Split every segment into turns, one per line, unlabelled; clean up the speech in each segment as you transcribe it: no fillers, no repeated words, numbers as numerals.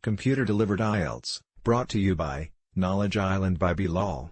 Computer-delivered IELTS, brought to you by Knowledge Island by Bilal.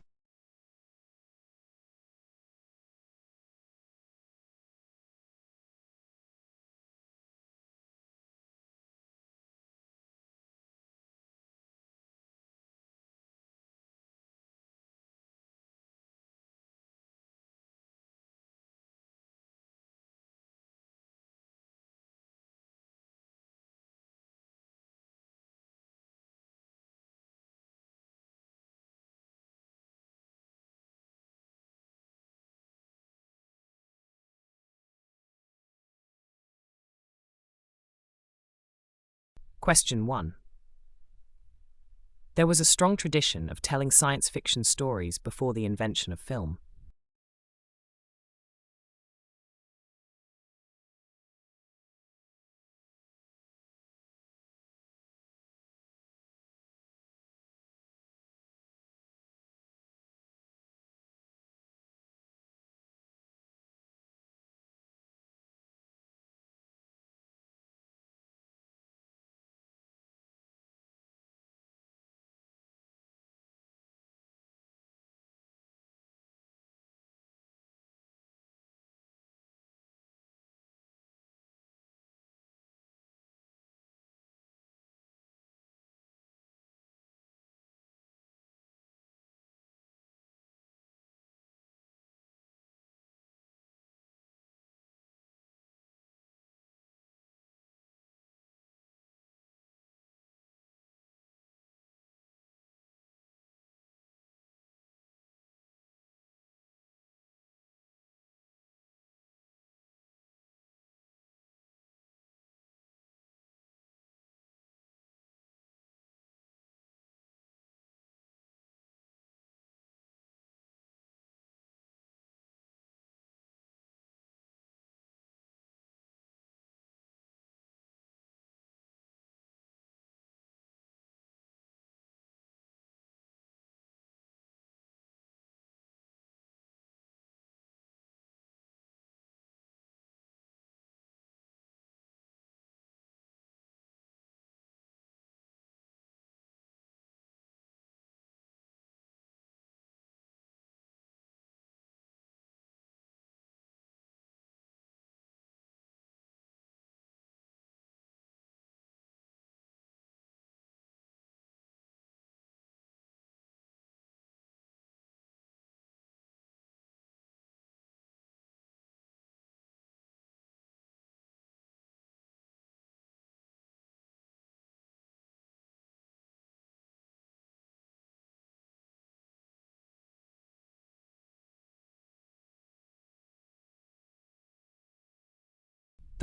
Question 1. There was a strong tradition of telling science fiction stories before the invention of film.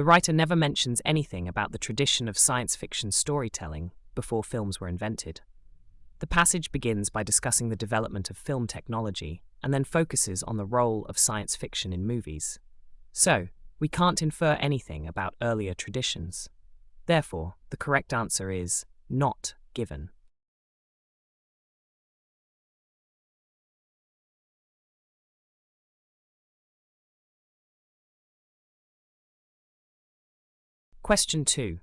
The writer never mentions anything about the tradition of science fiction storytelling before films were invented. The passage begins by discussing the development of film technology and then focuses on the role of science fiction in movies. So, we can't infer anything about earlier traditions. Therefore, the correct answer is not given. Question 2.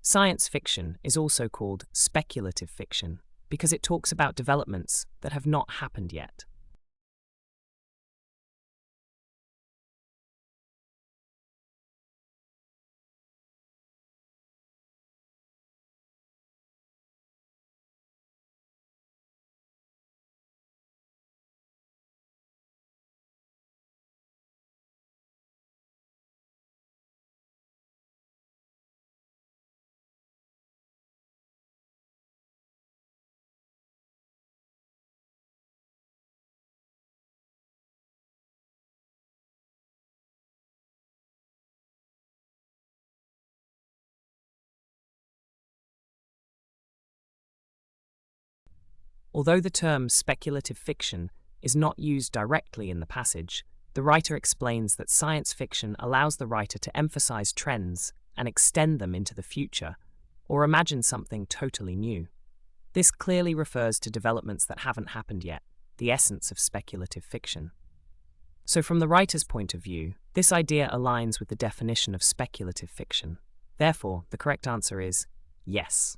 Science fiction is also called speculative fiction because it talks about developments that have not happened yet. Although the term speculative fiction is not used directly in the passage, the writer explains that science fiction allows the writer to emphasize trends and extend them into the future, or imagine something totally new. This clearly refers to developments that haven't happened yet, the essence of speculative fiction. So from the writer's point of view, this idea aligns with the definition of speculative fiction. Therefore, the correct answer is yes.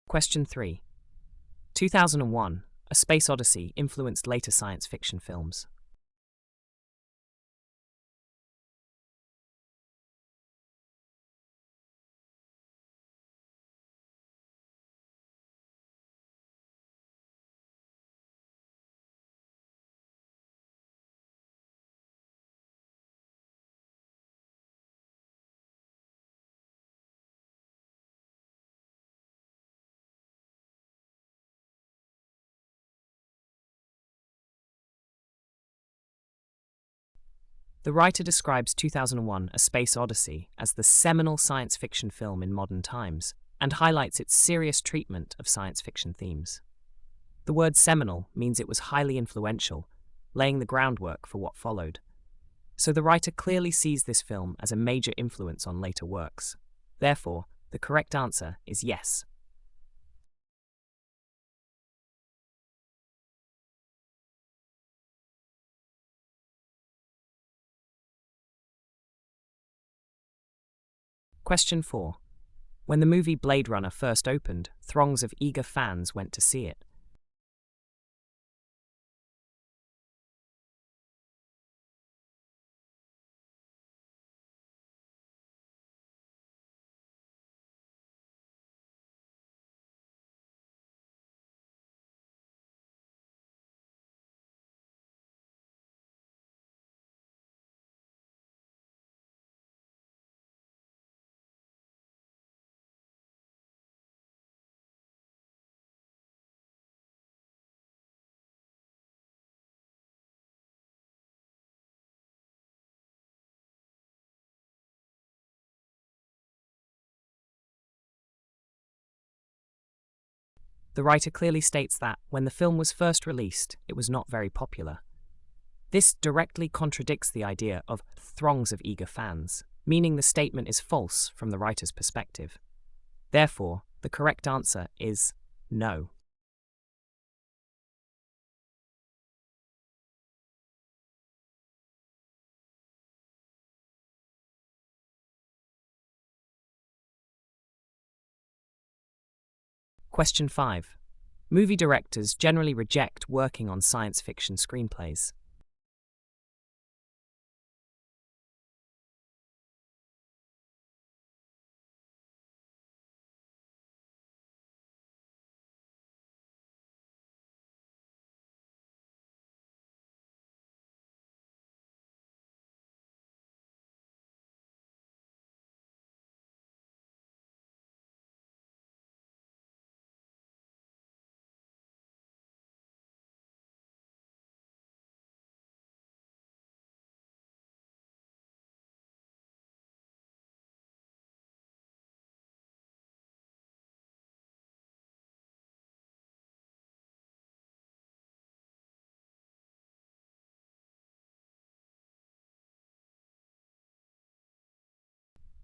Question 3. 2001, A Space Odyssey influenced later science fiction films. The writer describes 2001, A Space Odyssey as the seminal science fiction film in modern times and highlights its serious treatment of science fiction themes. The word seminal means it was highly influential, laying the groundwork for what followed. So the writer clearly sees this film as a major influence on later works. Therefore, the correct answer is yes. Question 4. When the movie Blade Runner first opened, throngs of eager fans went to see it. The writer clearly states that, when the film was first released, it was not very popular. This directly contradicts the idea of throngs of eager fans, meaning the statement is false from the writer's perspective. Therefore, the correct answer is no. Question 5. Movie directors generally reject working on science fiction screenplays.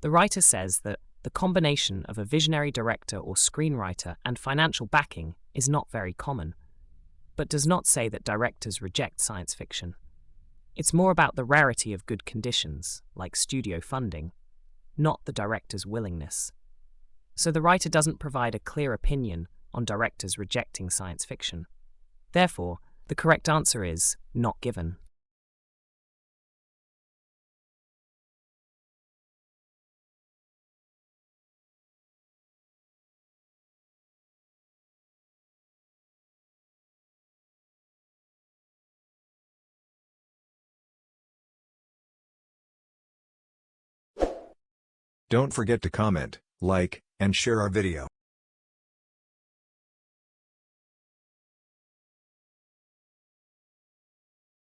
The writer says that the combination of a visionary director or screenwriter and financial backing is not very common, but does not say that directors reject science fiction. It's more about the rarity of good conditions, like studio funding, not the director's willingness. So the writer doesn't provide a clear opinion on directors rejecting science fiction. Therefore, the correct answer is not given.
Don't forget to comment, like, and share our video.